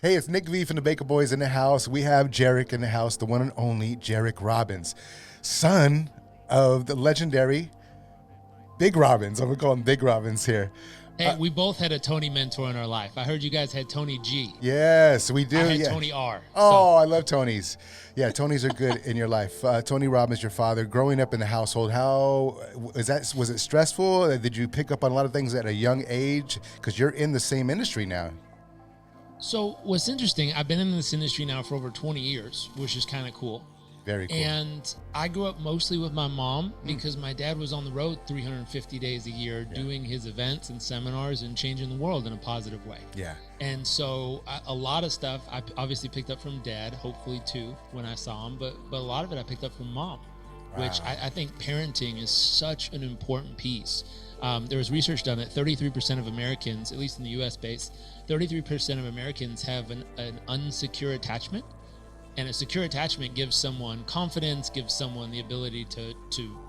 Hey, it's Nick V from the Baka Boyz in the house. We have Jairek in the house, the one and only Jairek Robbins, son of the legendary Big Robbins. I'm going to call him Big Robbins here. Hey, we both had a Tony mentor in our life. I heard you guys had Tony G. Yes, we do. I had Tony R. Oh, I love Tonys. Yeah, Tonys are good in your life. Tony Robbins, your father, growing up in the household, was it stressful? Did you pick up on a lot of things at a young age? Because you're in the same industry now. So what's interesting, I've been in this industry now for over 20 years, which is kind of cool. Very cool. And I grew up mostly with my mom because my dad was on the road 350 days a year doing his events and seminars and changing the world in a positive way. Yeah. And so a lot of stuff I obviously picked up from dad, hopefully too, when I saw him, but a lot of it I picked up from mom, which I think parenting is such an important piece. There was research done that 33% of Americans, at least in the US base, 33% of Americans have an unsecure attachment. And a secure attachment gives someone confidence, gives someone the ability to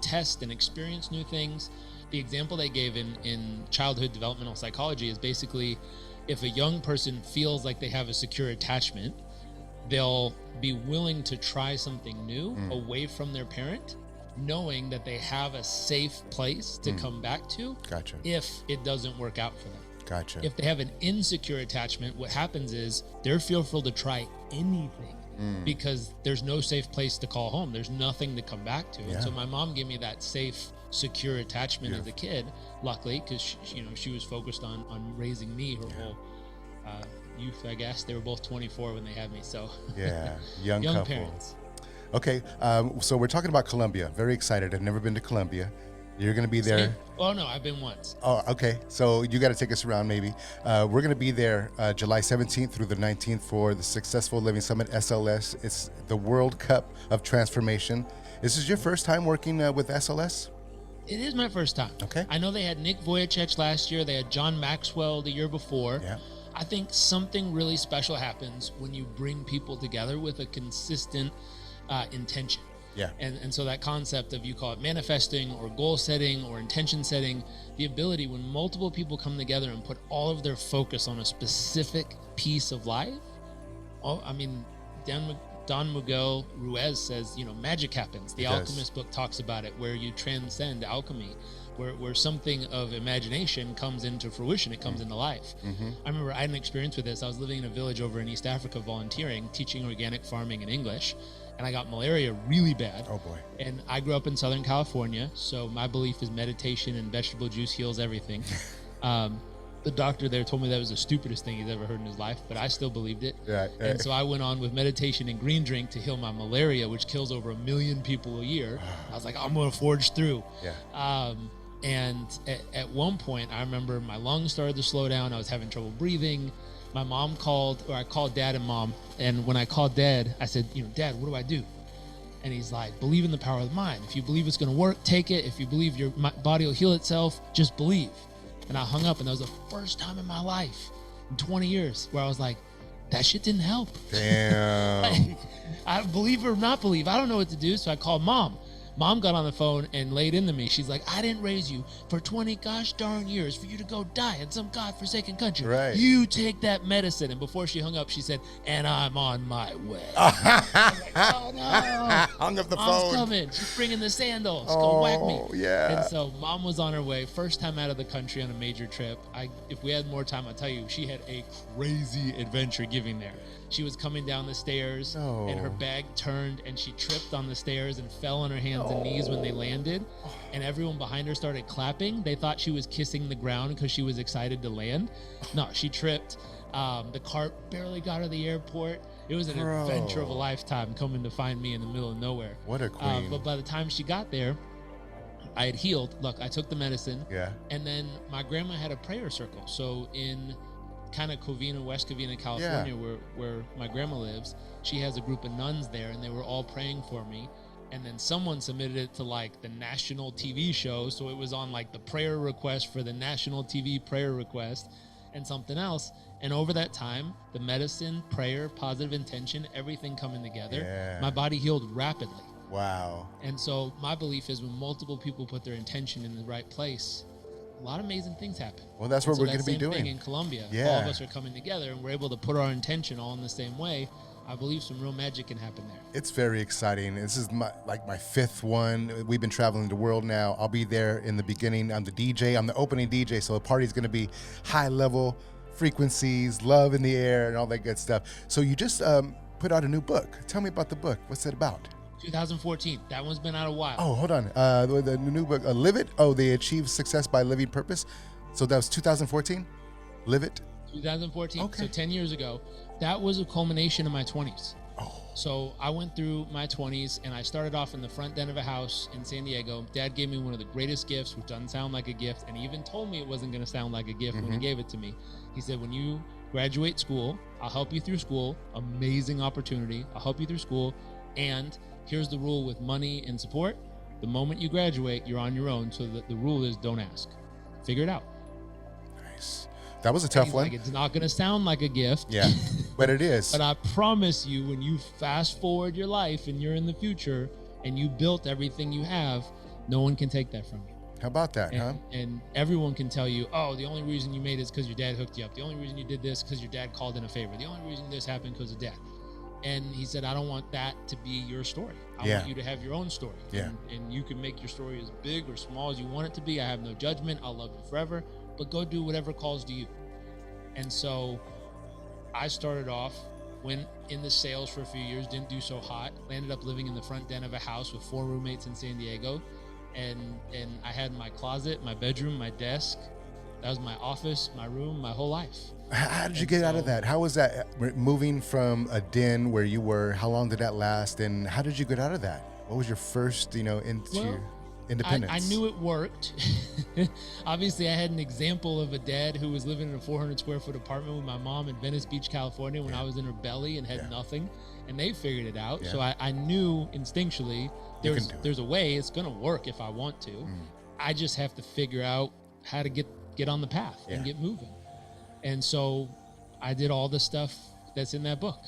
test and experience new things. The example they gave in childhood developmental psychology is basically if a young person feels like they have a secure attachment, they'll be willing to try something new away from their parent, knowing that they have a safe place to come back to if it doesn't work out for them. Gotcha. If they have an insecure attachment, what happens is they're fearful to try anything because there's no safe place to call home. There's nothing to come back to. And so my mom gave me that safe, secure attachment as a kid, luckily, because she was focused on raising me her whole youth, I guess. They were both 24 when they had me. So young couple. Parents. Okay, so we're talking about Colombia. Very excited. I've never been to Colombia. You're going to be there. Oh, no, I've been once. Oh, okay. So you got to take us around maybe. We're going to be there July 17th through the 19th for the Successful Living Summit SLS. It's the World Cup of Transformation. This is your first time working with SLS? It is my first time. Okay. I know they had Nick Vujicic last year. They had John Maxwell the year before. Yeah. I think something really special happens when you bring people together with a consistent intention. Yeah. And so that concept of, you call it manifesting or goal setting or intention setting, the ability when multiple people come together and put all of their focus on a specific piece of life. Don Miguel Ruiz says, magic happens. The Alchemist book talks about it, where you transcend alchemy, where something of imagination comes into fruition. It comes into life. I remember I had an experience with this. I was living in a village over in East Africa volunteering, teaching organic farming in English. And I got malaria really bad. Oh boy. And I grew up in Southern California, so my belief is meditation and vegetable juice heals everything. The doctor there told me that was the stupidest thing he's ever heard in his life, but I still believed it. And so I went on with meditation and green drink to heal my malaria, which kills over 1 million people a year. I was like, I'm going to forge through. And at one point, I remember my lungs started to slow down. I was having trouble breathing. My mom called, or I called dad and mom. And when I called dad, I said, Dad, what do I do? And he's like, believe in the power of the mind. If you believe it's going to work, take it. If you believe your body will heal itself, just believe. And I hung up, and that was the first time in my life in 20 years where I was like, that shit didn't help. Damn. I believe or not believe. I don't know what to do. So I called mom. Mom got on the phone and laid into me. She's like, I didn't raise you for 20 gosh darn years for you to go die in some godforsaken country. Right. You take that medicine. And before she hung up, she said, and I'm on my way. I was like, oh no. Hung up the Mom's phone. coming. She's bringing the sandals. Go whack me. Yeah. And so mom was on her way. First time out of the country on a major trip. If we had more time, I'll tell you, she had a crazy adventure getting there. She was coming down the stairs and her bag turned and she tripped on the stairs and fell on her hands and knees when they landed. And everyone behind her started clapping. They thought she was kissing the ground because she was excited to land. No, she tripped. The cart barely got her to the airport. It was an adventure of a lifetime coming to find me in the middle of nowhere. What a queen. But by the time she got there, I had healed. Look, I took the medicine. Yeah. And then my grandma had a prayer circle. So in kind of Covina, West Covina, California, where my grandma lives, she has a group of nuns there, and they were all praying for me. And then someone submitted it to like the national TV show, so it was on like the prayer request for the national TV prayer request and something else. And over that time, the medicine, prayer, positive intention, everything coming together, my body healed rapidly. Wow. And so my belief is when multiple people put their intention in the right place, a lot of amazing things happen. Well, that's what So we're that going to be same doing. thing in Colombia. Yeah. All of us are coming together, and we're able to put our intention all in the same way. I believe some real magic can happen there. It's very exciting. This is my 5th one. We've been traveling the world now. I'll be there in the beginning. I'm the DJ. I'm the opening DJ. So the party's going to be high level frequencies, love in the air, and all that good stuff. So you just put out a new book. Tell me about the book. What's it about? 2014. That one's been out a while. Oh, hold on. The new book, Live It. Oh, they achieve success by living purpose. So that was 2014. Live It. 2014. Okay. So 10 years ago. That was a culmination of my 20s. Oh. So I went through my 20s, and I started off in the front den of a house in San Diego. Dad gave me one of the greatest gifts, which doesn't sound like a gift, and he even told me it wasn't going to sound like a gift when he gave it to me. He said, when you graduate school, I'll help you through school. Amazing opportunity. I'll help you through school. And here's the rule with money and support. The moment you graduate, you're on your own. So the rule is don't ask. Figure it out. Nice. That was a tough one. Like, it's not going to sound like a gift. Yeah, but it is. But I promise you, when you fast forward your life and you're in the future and you built everything you have, no one can take that from you. How about that, huh? And everyone can tell you, oh, the only reason you made it is because your dad hooked you up. The only reason you did this because your dad called in a favor. The only reason this happened because of dad. And he said, I don't want that to be your story. I want you to have your own story. Yeah. And you can make your story as big or small as you want it to be. I have no judgment. I'll love you forever. But go do whatever calls to you. And so I started off, went into sales for a few years, didn't do so hot, ended up living in the front den of a house with 4 roommates in San Diego. And I had my closet, my bedroom, my desk. That was my office, my room, my whole life. How did you get out of that? How was that moving from a den where you were? How long did that last? And how did you get out of that? What was your first, into independence? I knew it worked. Obviously, I had an example of a dad who was living in a 400 square foot apartment with my mom in Venice Beach, California, when I was in her belly and had nothing, and they figured it out. So I knew instinctually there's a way it's going to work if I want to. I just have to figure out how to get on the path and get moving. And so I did all the stuff that's in that book.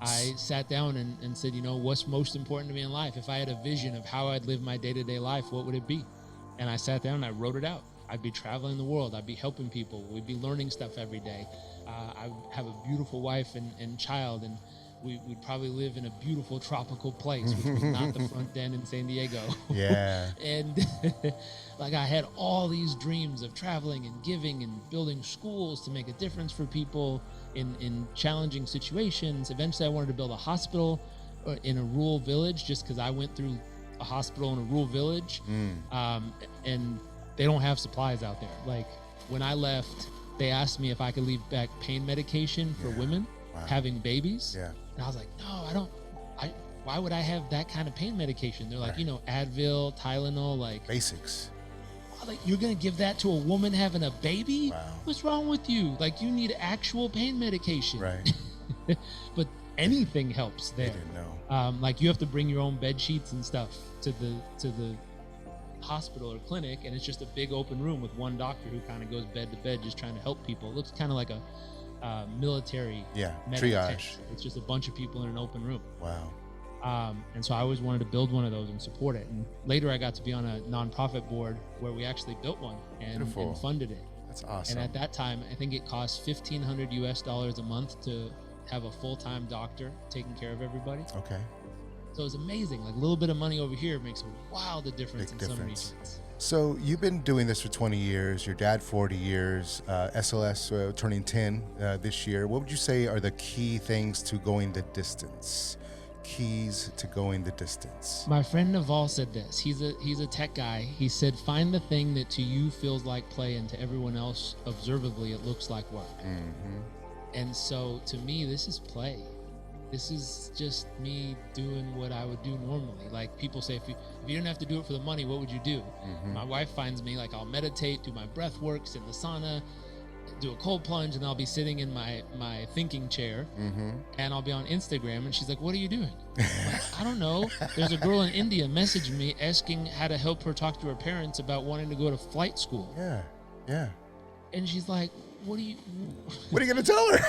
I sat down and said, what's most important to me in life? If I had a vision of how I'd live my day-to-day life, what would it be? And I sat down and I wrote it out. I'd be traveling the world. I'd be helping people. We'd be learning stuff every day. I have a beautiful wife and child, and we'd probably live in a beautiful tropical place, which was not the front den in San Diego. Yeah. And I had all these dreams of traveling and giving and building schools to make a difference for people in challenging situations. Eventually, I wanted to build a hospital in a rural village just because I went through a hospital in a rural village. And they don't have supplies out there. Like, when I left, they asked me if I could leave back pain medication for women having babies. Yeah. And I was like, no, I don't. Why would I have that kind of pain medication? They're like, Advil, Tylenol, like basics. Like, you're gonna give that to a woman having a baby? Wow. What's wrong with you? Like, you need actual pain medication. Right. But anything helps there. I didn't know. Like, you have to bring your own bed sheets and stuff to the hospital or clinic, and it's just a big open room with one doctor who kind of goes bed to bed just trying to help people. It looks kind of like a military triage. tent. It's just a bunch of people in an open room. Wow. And so I always wanted to build one of those and support it. And later I got to be on a nonprofit board where we actually built one and funded it. That's awesome. And at that time, I think it cost $1,500 US a month to have a full-time doctor taking care of everybody. Okay. So it's amazing. Like, a little bit of money over here makes a wild difference in some regions. So you've been doing this for 20 years, your dad 40 years, SLS turning 10 this year. What would you say are the key things to going the distance? Keys to going the distance. My friend Naval said this. He's a tech guy. He said, find the thing that to you feels like play, and to everyone else observably it looks like work. And so to me, this is play. This is just me doing what I would do normally. Like, people say, if you didn't have to do it for the money, what would you do? My wife finds me, like, I'll meditate, do my breath works in the sauna, do a cold plunge, and I'll be sitting in my thinking chair, and I'll be on Instagram, and she's like, what are you doing? I'm like, I don't know. There's a girl in India messaging me asking how to help her talk to her parents about wanting to go to flight school. Yeah. And she's like, what are you going to tell her?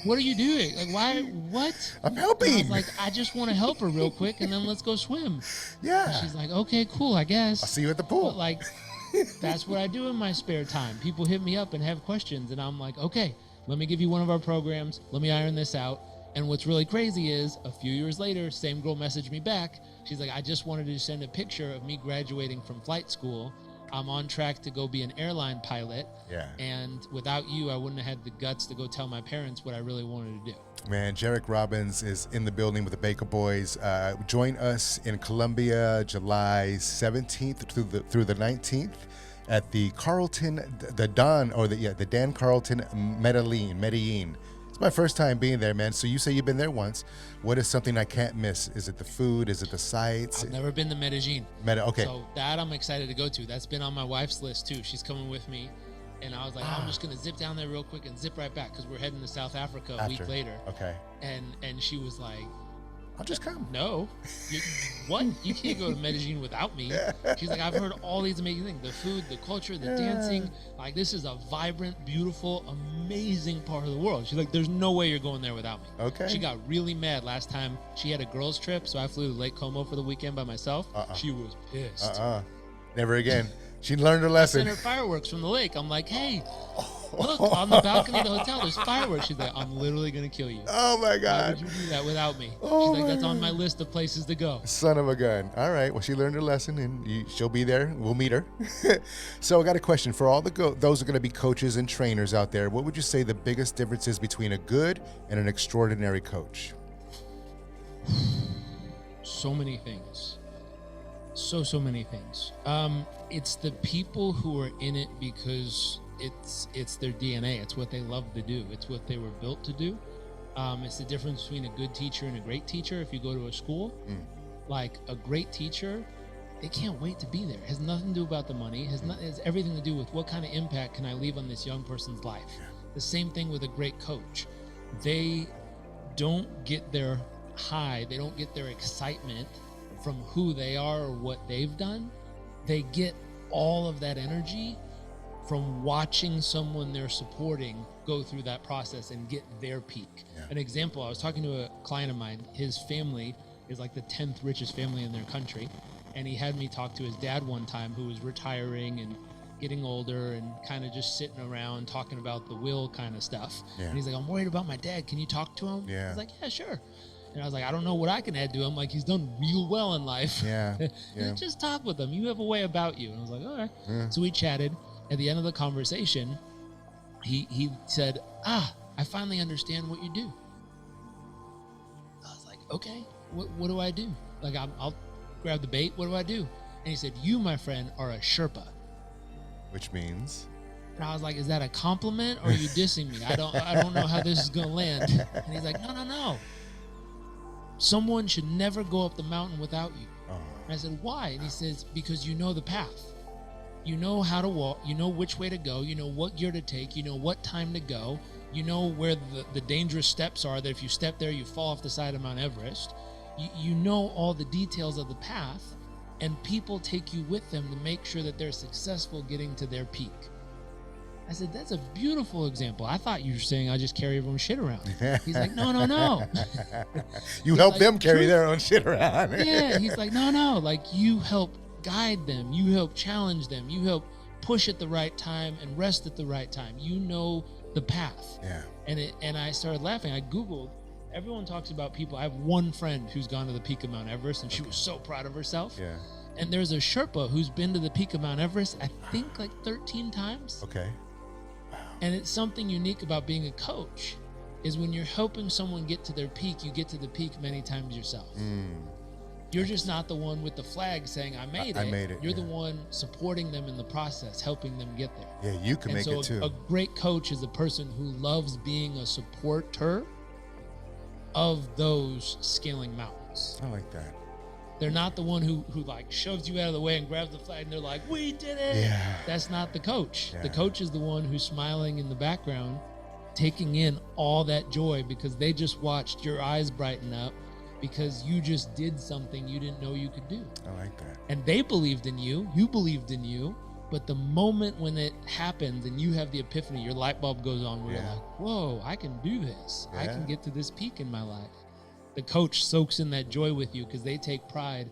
What are you doing? Like, why? What? I'm helping. And I was like, I just want to help her real quick, and then let's go swim. Yeah. And she's like, okay, cool, I guess. I'll see you at the pool. But, like, That's what I do in my spare time. People hit me up and have questions, and I'm like, okay, let me give you one of our programs. Let me iron this out. And what's really crazy is a few years later, same girl messaged me back. She's like, I just wanted to send a picture of me graduating from flight school. I'm on track to go be an airline pilot. Yeah. And without you, I wouldn't have had the guts to go tell my parents what I really wanted to do. Man, Jairek Robbins is in the building with the Baka Boyz. Join us in Colombia, July 17th through the 19th at the Dan Carlton Medellin. It's my first time being there, man. So you say you've been there once. What is something I can't miss? Is it the food? Is it the sights? I've never been to Medellin. Okay. So that I'm excited to go to. That's been on my wife's list too. She's coming with me. And I was like, I'm just going to zip down there real quick and zip right back because we're heading to South Africa a week later. Okay. And she was like, I'll just come. No. What? You can't go to Medellin without me. She's like, I've heard all these amazing things. The food, the culture, the dancing. Like, this is a vibrant, beautiful, amazing part of the world. She's like, there's no way you're going there without me. Okay. She got really mad last time. She had a girls' trip, so I flew to Lake Como for the weekend by myself. She was pissed. Never again. She learned her lesson. I sent her fireworks from the lake. I'm like, hey, look, on the balcony of the hotel, there's fireworks. She's like, I'm literally going to kill you. Oh, my God. Why would you do that without me? Oh, she's like, that's on my list of places to go. Son of a gun. All right. Well, she learned her lesson, and she'll be there. We'll meet her. So I got a question. For all those who are going to be coaches and trainers out there, what would you say the biggest difference is between a good and an extraordinary coach? So many things. So many things. It's the people who are in it because it's their DNA. It's what they love to do. It's what they were built to do. It's the difference between a good teacher and a great teacher. If you go to a school, like a great teacher, they can't wait to be there. It has nothing to do about the money. It has everything to do with what kind of impact can I leave on this young person's life. The same thing with a great coach. They don't get their high. They don't get their excitement from who they are or what they've done. They get all of that energy from watching someone they're supporting go through that process and get their peak. An example, I was talking to a client of mine. His family is like the 10th richest family in their country. And he had me talk to his dad one time, who was retiring and getting older and kind of just sitting around talking about the will kind of stuff. And he's like, I'm worried about my dad. Can you talk to him? I was like, yeah, sure. And I was like, I don't know what I can add to him. Like, he's done real well in life. Just talk with him. You have a way about you. And I was like, all right. So we chatted. At the end of the conversation, he said, I finally understand what you do. I was like, okay, what do I do? Like, I'll grab the bait. What do I do? And he said, you, my friend, are a Sherpa. Which means? And I was like, is that a compliment or are you dissing me? I don't know how this is going to land. And he's like, no. Someone should never go up the mountain without you. And I said, why? And he says, because you know the path. You know how to walk. You know which way to go. You know what gear to take. You know what time to go. You know where the dangerous steps are, that if you step there, you fall off the side of Mount Everest. You know all the details of the path, and people take you with them to make sure that they're successful getting to their peak. I said, that's a beautiful example. I thought you were saying I just carry everyone's shit around. He's like, no. You help them carry their own shit around. He's like, no. Like, you help guide them. You help challenge them. You help push at the right time and rest at the right time. You know the path. And I started laughing. I Googled. Everyone talks about people. I have one friend who's gone to the peak of Mount Everest, and she was so proud of herself. And there's a Sherpa who's been to the peak of Mount Everest, I think like 13 times. Okay. And it's something unique about being a coach is when you're helping someone get to their peak, you get to the peak many times yourself. You're just not the one with the flag saying, I made it. You're the one supporting them in the process, helping them get there. Yeah, you can make it too. A great coach is a person who loves being a supporter of those scaling mountains. I like that. They're not the one who like shoves you out of the way and grabs the flag and they're like, we did it. That's not the coach. The coach is the one who's smiling in the background, taking in all that joy because they just watched your eyes brighten up because you just did something you didn't know you could do. I like that. And they believed in you. You believed in you. But the moment when it happens and you have the epiphany, your light bulb goes on where you're like, whoa, I can do this. I can get to this peak in my life. The coach soaks in that joy with you because they take pride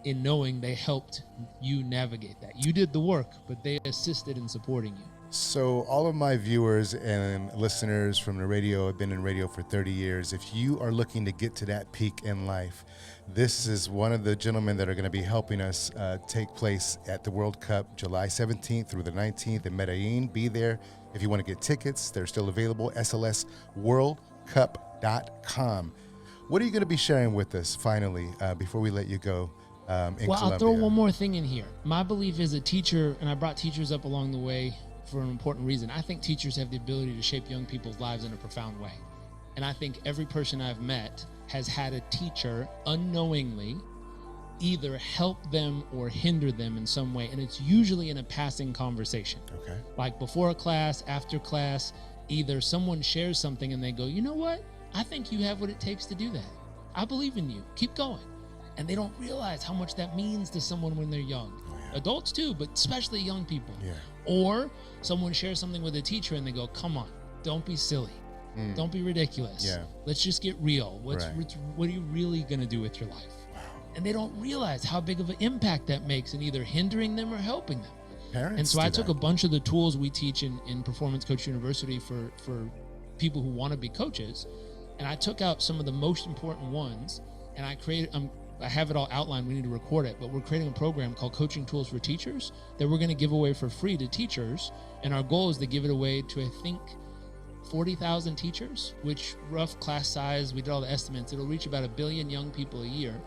in knowing they helped you navigate that. You did the work, but they assisted in supporting you. So all of my viewers and listeners from the radio, I've been in radio for 30 years. If you are looking to get to that peak in life, this is one of the gentlemen that are going to be helping us take place at the World Cup, July 17th through the 19th in Medellin. Be there. If you want to get tickets, they're still available, slsworldcup.com. What are you going to be sharing with us finally before we let you go? In Colombia? I'll throw one more thing in here. My belief is a teacher, and I brought teachers up along the way for an important reason. I think teachers have the ability to shape young people's lives in a profound way. And I think every person I've met has had a teacher unknowingly either help them or hinder them in some way. And it's usually in a passing conversation. Okay. Like before a class, after class, either someone shares something and they go, you know what? I think you have what it takes to do that. I believe in you. Keep going. And they don't realize how much that means to someone when they're young. Oh, yeah. Adults too, but especially young people. Yeah. Or someone shares something with a teacher and they go, come on, don't be silly. Don't be ridiculous. Yeah. Let's just get real. What are you really going to do with your life? Wow. And they don't realize how big of an impact that makes in either hindering them or helping them. Parents and so I took that. a bunch of the tools we teach in Performance Coach University for people who want to be coaches, and I took out some of the most important ones, and I created, I have it all outlined, we need to record it, but we're creating a program called Coaching Tools for Teachers that we're going to give away for free to teachers, and our goal is to give it away to, I think, 40,000 teachers, which rough class size, we did all the estimates, it'll reach about 1 billion young people a year,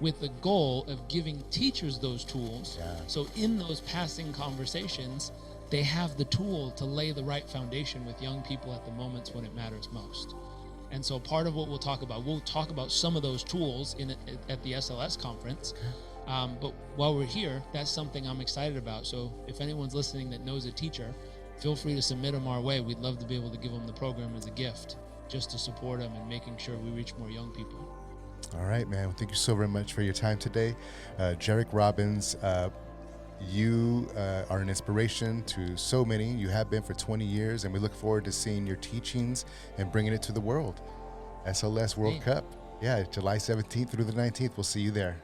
with the goal of giving teachers those tools. So in those passing conversations, they have the tool to lay the right foundation with young people at the moments when it matters most. And so part of what we'll talk about some of those tools at the SLS conference. But while we're here, that's something I'm excited about. So if anyone's listening that knows a teacher, feel free to submit them our way. We'd love to be able to give them the program as a gift, just to support them and making sure we reach more young people. All right, man. Well, thank you so very much for your time today. Jairek Robbins, you are an inspiration to so many. You have been for 20 years, and we look forward to seeing your teachings and bringing it to the world. SLS World Cup. Yeah, July 17th through the 19th. We'll see you there.